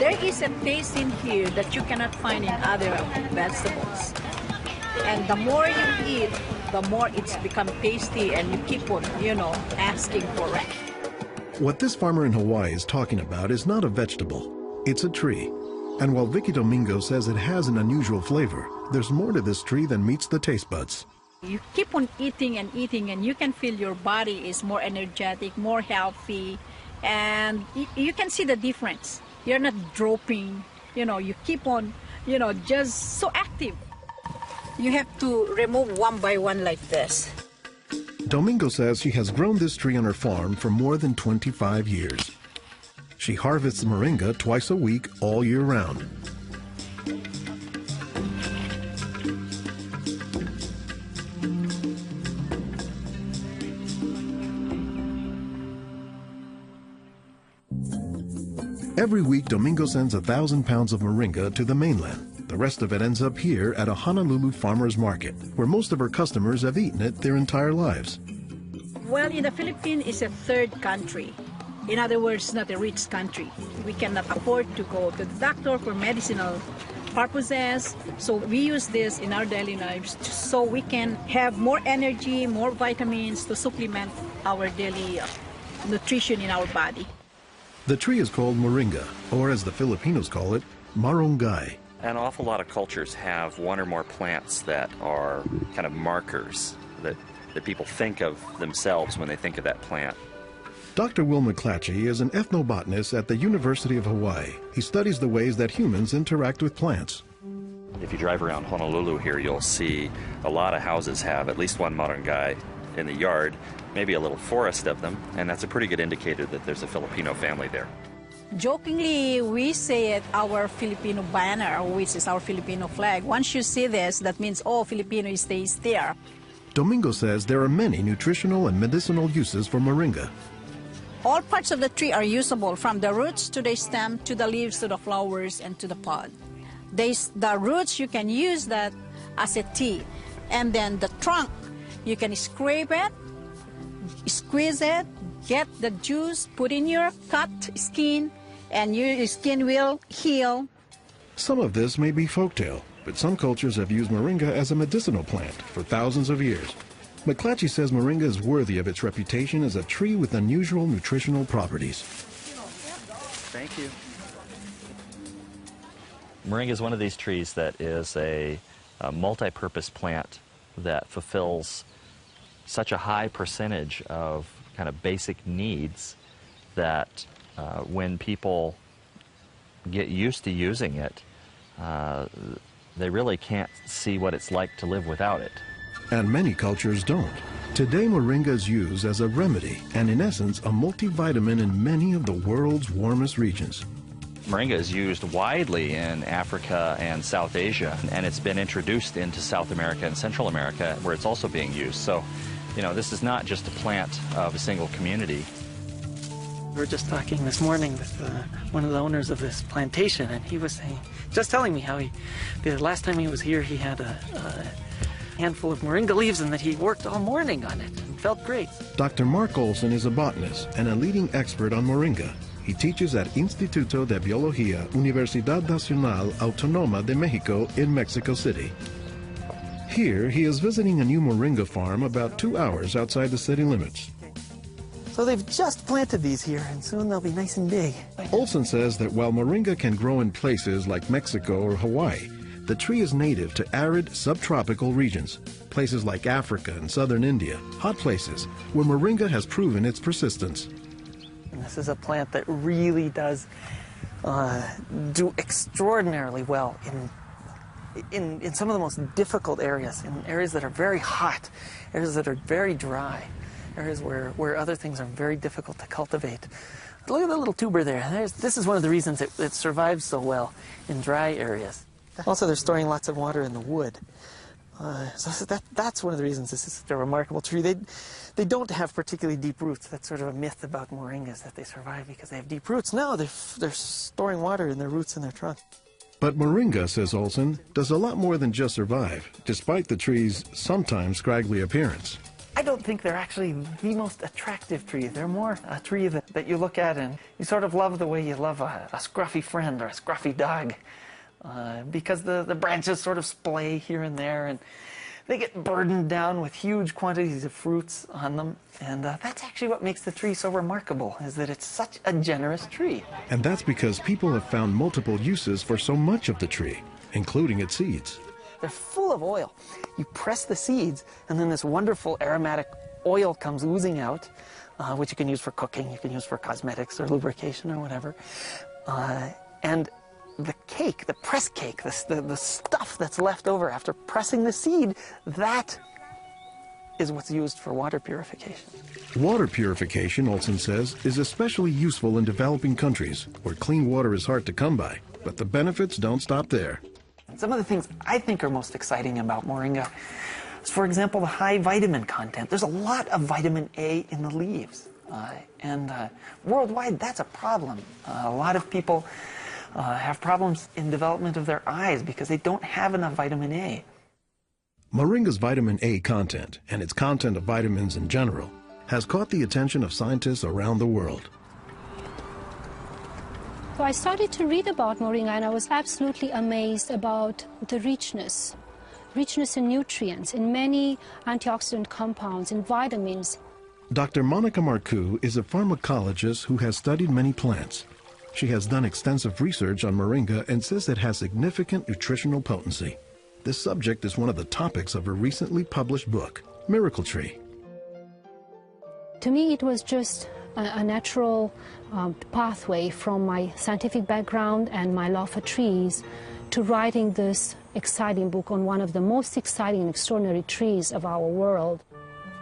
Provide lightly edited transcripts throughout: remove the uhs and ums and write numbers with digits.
There is a taste in here that you cannot find in other vegetables. And the more you eat, the more it's become tasty and you keep on, asking for it. What this farmer in Hawaii is talking about is not a vegetable, it's a tree. And while Vicky Domingo says it has an unusual flavor, there's more to this tree than meets the taste buds. You keep on eating and eating and you can feel your body is more energetic, more healthy, and you can see the difference. You're not dropping, you keep on, just so active. You have to remove one by one like this. Domingo says she has grown this tree on her farm for more than 25 years. She harvests moringa twice a week all year round. Every week, Domingo sends 1,000 pounds of moringa to the mainland. The rest of it ends up here at a Honolulu farmer's market, where most of her customers have eaten it their entire lives. Well, in the Philippines, it's a third country. In other words, not a rich country. We cannot afford to go to the doctor for medicinal purposes. So we use this in our daily lives so we can have more energy, more vitamins to supplement our daily nutrition in our body. The tree is called moringa, or as the Filipinos call it, marunggay. An awful lot of cultures have one or more plants that are kind of markers that people think of themselves when they think of that plant. Dr. Will McClatchy is an ethnobotanist at the University of Hawaii. He studies the ways that humans interact with plants. If you drive around Honolulu here, you'll see a lot of houses have at least one marunggay in the yard, maybe a little forest of them, and that's a pretty good indicator that there's a Filipino family there. Jokingly, we say it our Filipino banner, which is our Filipino flag. Once you see this, that means all Filipino stays there. Domingo says there are many nutritional and medicinal uses for moringa. All parts of the tree are usable, from the roots to the stem, to the leaves, to the flowers, and to the pod. The roots, you can use that as a tea. And then the trunk, you can scrape it, squeeze it, get the juice, put in your cut skin, and your skin will heal. Some of this may be folktale, but some cultures have used moringa as a medicinal plant for thousands of years. McClatchy says moringa is worthy of its reputation as a tree with unusual nutritional properties. Thank you. Moringa is one of these trees that is a multi-purpose plant that fulfills such a high percentage of kind of basic needs that when people get used to using it, they really can't see what it's like to live without it. And many cultures don't. Today, moringa is used as a remedy and, in essence, a multivitamin in many of the world's warmest regions. Moringa is used widely in Africa and South Asia, and it's been introduced into South America and Central America, where it's also being used. So, this is not just a plant of a single community. We were just talking this morning with one of the owners of this plantation, and he was just telling me how the last time he was here, he had a handful of moringa leaves and that he worked all morning on it and felt great. Dr. Mark Olson is a botanist and a leading expert on moringa. He teaches at Instituto de Biología, Universidad Nacional Autónoma de México in Mexico City. Here, he is visiting a new moringa farm about 2 hours outside the city limits. So they've just planted these here, and soon they'll be nice and big. Olson says that while moringa can grow in places like Mexico or Hawaii, the tree is native to arid subtropical regions, places like Africa and southern India, hot places where moringa has proven its persistence. And this is a plant that really does do extraordinarily well in some of the most difficult areas, in areas that are very hot, areas that are very dry, areas where other things are very difficult to cultivate. Look at the little tuber there. This is one of the reasons it survives so well in dry areas. Also, they're storing lots of water in the wood. So that's one of the reasons this is such a remarkable tree. They don't have particularly deep roots. That's sort of a myth about moringas, that they survive because they have deep roots. No, they're storing water in their roots in their trunk. But moringa, says Olson, does a lot more than just survive, despite the tree's sometimes scraggly appearance. I don't think they're actually the most attractive tree. They're more a tree that you look at and you sort of love the way you love a scruffy friend or a scruffy dog. Because the branches sort of splay here and there, and they get burdened down with huge quantities of fruits on them. And that's actually what makes the tree so remarkable, is that it's such a generous tree. And that's because people have found multiple uses for so much of the tree, including its seeds. They're full of oil. You press the seeds, and then this wonderful aromatic oil comes oozing out, which you can use for cooking, you can use for cosmetics or lubrication or whatever. And the cake, the press cake, the stuff that's left over after pressing the seed, that is what's used for water purification. Water purification, Olson says, is especially useful in developing countries where clean water is hard to come by. But the benefits don't stop there. Some of the things I think are most exciting about moringa is, for example, the high vitamin content. There's a lot of vitamin A in the leaves. And worldwide, that's a problem. A lot of people have problems in development of their eyes because they don't have enough vitamin A. Moringa's vitamin A content, and its content of vitamins in general, has caught the attention of scientists around the world. So I started to read about moringa, and I was absolutely amazed about the richness in nutrients, in many antioxidant compounds, in vitamins. Dr. Monica Marcoux is a pharmacologist who has studied many plants. She has done extensive research on moringa and says it has significant nutritional potency. This subject is one of the topics of her recently published book, Miracle Tree. To me, it was just a natural pathway from my scientific background and my love for trees to writing this exciting book on one of the most exciting and extraordinary trees of our world.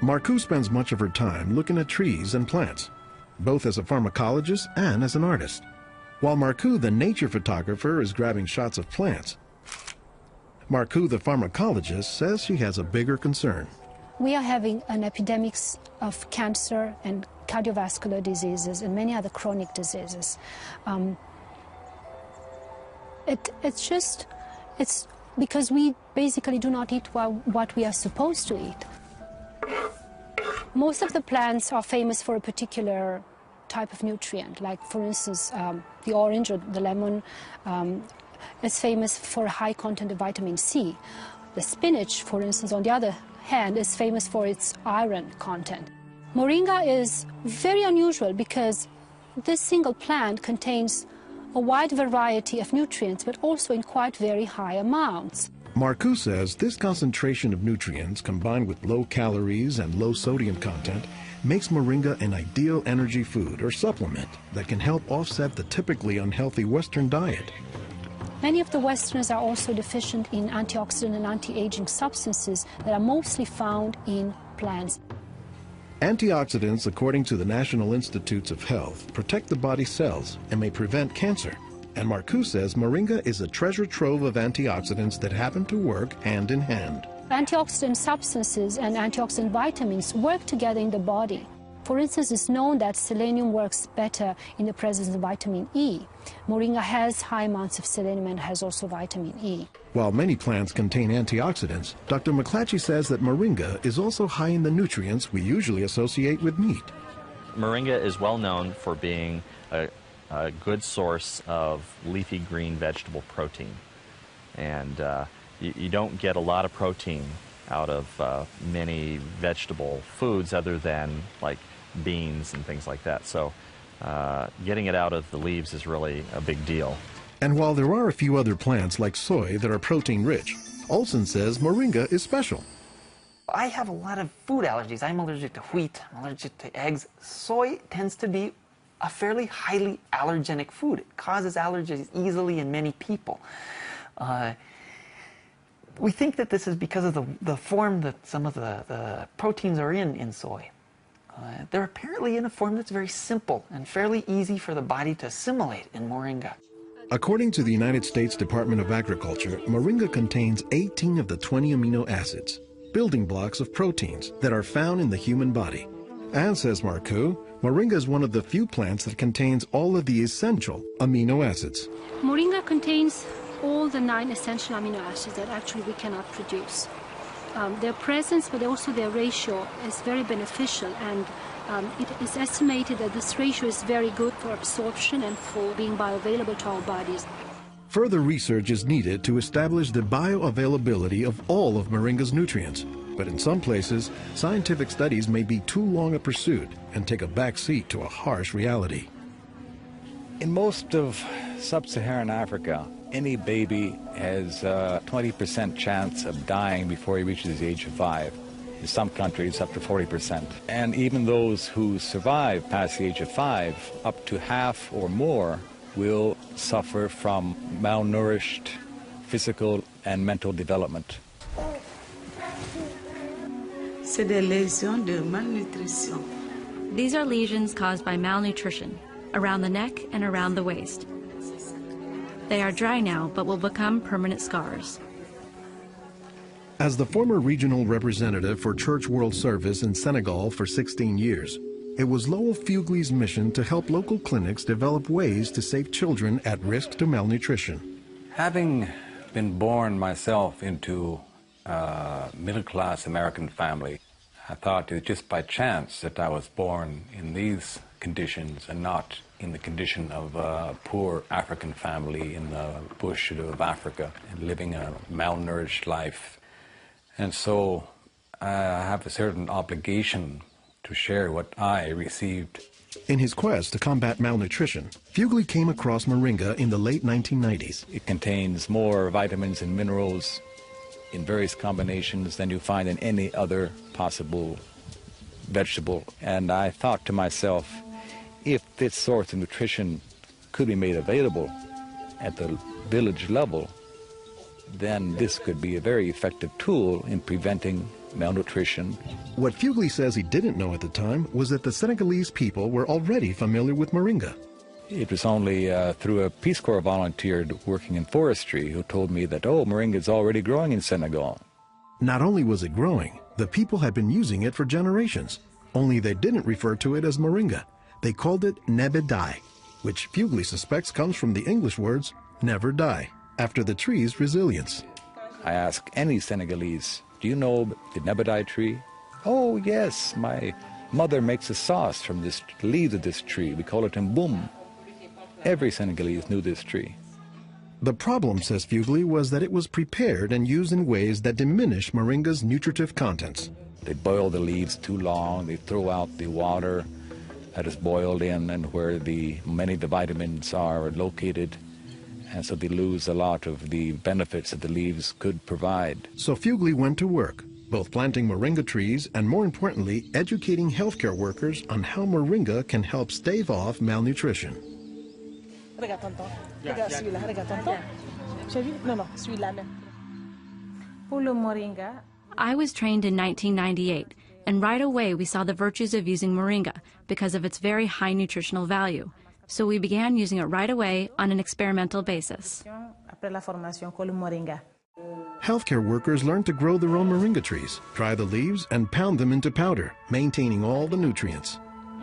Marcoux spends much of her time looking at trees and plants, both as a pharmacologist and as an artist. While Marcoux, the nature photographer, is grabbing shots of plants, Marcoux, the pharmacologist, says she has a bigger concern. We are having an epidemic of cancer and cardiovascular diseases and many other chronic diseases. It's because we basically do not eat what we are supposed to eat. Most of the plants are famous for a particular type of nutrient, like for instance the orange or the lemon is famous for a high content of vitamin C. The spinach, for instance, on the other hand, is famous for its iron content. Moringa is very unusual because this single plant contains a wide variety of nutrients, but also in quite very high amounts. Marcoux says this concentration of nutrients, combined with low calories and low sodium content, makes moringa an ideal energy food or supplement that can help offset the typically unhealthy Western diet. Many of the Westerners are also deficient in antioxidant and anti-aging substances that are mostly found in plants. Antioxidants, according to the National Institutes of Health, protect the body's cells and may prevent cancer. And Marcoux says moringa is a treasure trove of antioxidants that happen to work hand in hand. Antioxidant substances and antioxidant vitamins work together in the body. For instance, it's known that selenium works better in the presence of vitamin E. Moringa has high amounts of selenium and has also vitamin E. While many plants contain antioxidants, Dr. McClatchy says that moringa is also high in the nutrients we usually associate with meat. Moringa is well known for being a good source of leafy green vegetable protein. And you don't get a lot of protein out of many vegetable foods other than like beans and things like that. So getting it out of the leaves is really a big deal. And while there are a few other plants like soy that are protein rich, Olson says moringa is special. I have a lot of food allergies. I'm allergic to wheat, I'm allergic to eggs. Soy tends to be a fairly highly allergenic food. It causes allergies easily in many people. We think that this is because of the form that some of the proteins are in soy. They're apparently in a form that's very simple and fairly easy for the body to assimilate in moringa. According to the United States Department of Agriculture, moringa contains 18 of the 20 amino acids, building blocks of proteins that are found in the human body. And, says Marcoux, moringa is one of the few plants that contains all of the essential amino acids. Moringa contains all the 9 essential amino acids that actually we cannot produce. Their presence, but also their ratio, is very beneficial, and it is estimated that this ratio is very good for absorption and for being bioavailable to our bodies. Further research is needed to establish the bioavailability of all of moringa's nutrients. But in some places, scientific studies may be too long a pursuit and take a back seat to a harsh reality. In most of sub-Saharan Africa, any baby has a 20% chance of dying before he reaches the age of 5. In some countries, up to 40%. And even those who survive past the age of 5, up to half or more will suffer from malnourished physical and mental development. C'est des lésions de malnutrition. These are lesions caused by malnutrition around the neck and around the waist. They are dry now, but will become permanent scars. As the former regional representative for Church World Service in Senegal for 16 years, it was Lowell Fugley's mission to help local clinics develop ways to save children at risk to malnutrition. Having been born myself into a middle-class American family, I thought it was just by chance that I was born in these conditions and not in the condition of a poor African family in the bush of Africa, living a malnourished life. And so I have a certain obligation to share what I received. In his quest to combat malnutrition, Fugley came across moringa in the late 1990s. It contains more vitamins and minerals in various combinations than you find in any other possible vegetable. And I thought to myself, if this source of nutrition could be made available at the village level, then this could be a very effective tool in preventing malnutrition. What Fugley says he didn't know at the time was that the Senegalese people were already familiar with moringa. It was only through a Peace Corps volunteer working in forestry who told me that, oh, moringa is already growing in Senegal. Not only was it growing, the people had been using it for generations, only they didn't refer to it as moringa. They called it nebedai, which Fugley suspects comes from the English words never die, after the tree's resilience. I ask any Senegalese, do you know the nebedai tree? Oh, yes, my mother makes a sauce from the leaves of this tree. We call it mboum. Every Senegalese knew this tree. The problem, says Fugley, was that it was prepared and used in ways that diminish moringa's nutritive contents. They boil the leaves too long, they throw out the water that is boiled in and where many of the vitamins are located, and so they lose a lot of the benefits that the leaves could provide. So Fugley went to work, both planting moringa trees and, more importantly, educating healthcare workers on how moringa can help stave off malnutrition. Regarde tonton. Regarde celui-là. Regarde tonton. J'ai vu? Non, celui-là même. Pour le moringa. I was trained in 1998, and right away we saw the virtues of using moringa because of its very high nutritional value. So we began using it right away on an experimental basis. Après la formation, con le moringa. Healthcare workers learned to grow their own moringa trees, dry the leaves, and pound them into powder, maintaining all the nutrients.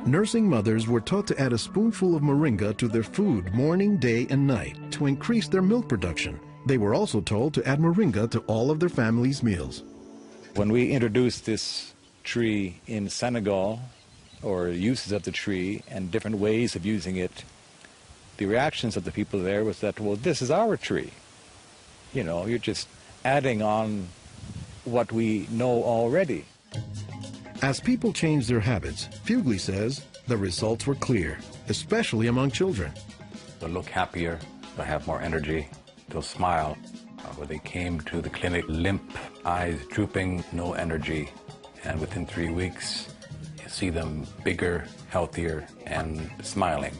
Nursing mothers were taught to add a spoonful of moringa to their food morning, day, and night to increase their milk production. They were also told to add moringa to all of their family's meals. When we introduced this tree in Senegal, or uses of the tree and different ways of using it, the reactions of the people there was that, well, this is our tree. You know, you're just adding on what we know already. As people changed their habits, Fugley says the results were clear, especially among children. They'll look happier, they'll have more energy, they'll smile. When they came to the clinic, limp, eyes drooping, no energy, and within 3 weeks, you see them bigger, healthier, and smiling.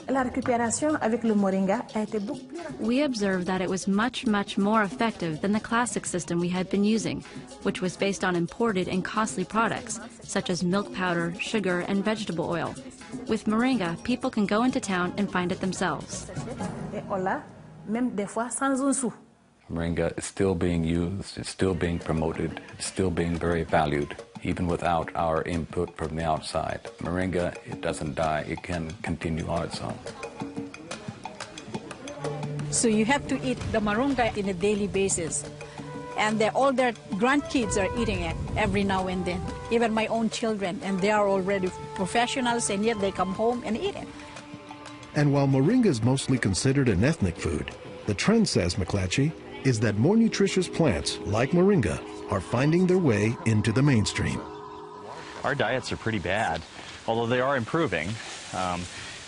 La récupération avec le moringa a été beaucoup plus rapide. We observed that it was much, much more effective than the classic system we had been using, which was based on imported and costly products, such as milk powder, sugar, and vegetable oil. With moringa, people can go into town and find it themselves. Et on l'a, même des fois sans un sou. Moringa is still being used, it's still being promoted, it's still being very valued, even without our input from the outside. Moringa, it doesn't die, it can continue on its own. So you have to eat the moringa on a daily basis. And all their grandkids are eating it every now and then, even my own children, and they are already professionals, and yet they come home and eat it. And while moringa is mostly considered an ethnic food, the trend, says McClatchy, is that more nutritious plants, like moringa, are finding their way into the mainstream. Our diets are pretty bad, although they are improving.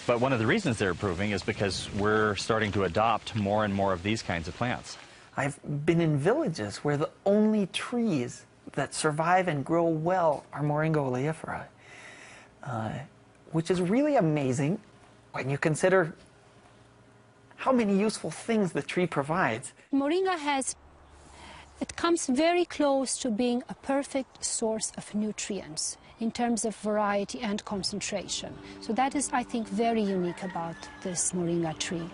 But one of the reasons they're improving is because we're starting to adopt more and more of these kinds of plants. I've been in villages where the only trees that survive and grow well are Moringa Oleifera, which is really amazing when you consider how many useful things the tree provides. Moringa it comes very close to being a perfect source of nutrients in terms of variety and concentration. So that is, I think, very unique about this moringa tree.